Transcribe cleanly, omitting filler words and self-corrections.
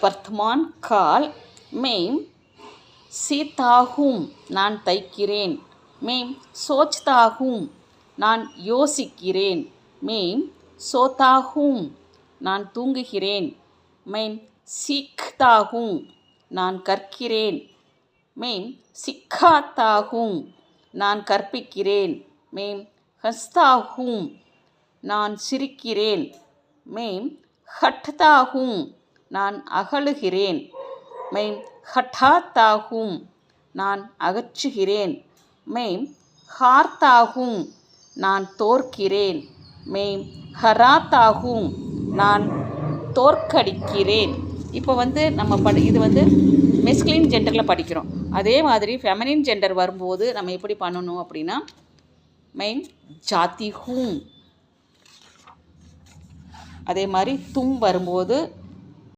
வர்த்தமான் கால். மெய்ம் சீதாகும் நான் தைக்கிறேன். மெய்ம் சோச்தாகும் நான் யோசிக்கிறேன். மெய்ம் சோதாகும் நான் தூங்குகிறேன். மெய்ம் சீக்தாகும் நான் கற்கிறேன். மெய்ம் சிக்காத்தாகும் நான் கற்பிக்கிறேன். மெய்ம் ஹஸ்தாகும் நான் சிரிக்கிறேன். மெய்ம் ஹட்தாகும் நான் அகழுகிறேன். மெய்ம் ஹட்டாத்தாகும் நான் அகற்றுகிறேன். மெய்ம் ஹார்த்தாகும் நான் தோற்கிறேன். மெய்ம் ஹராத்தாகும் நான் தோற்கடிக்கிறேன். இப்போ நம்ம இது மெஸ்குலின் ஜெண்டரில் படிக்கிறோம். அதே மாதிரி ஃபெமினின் ஜெண்டர் வரும்போது நம்ம எப்படி பண்ணணும் அப்படின்னா, மெய்ம் ஜாதி ஹூம். அதே மாதிரி தும் வரும்போது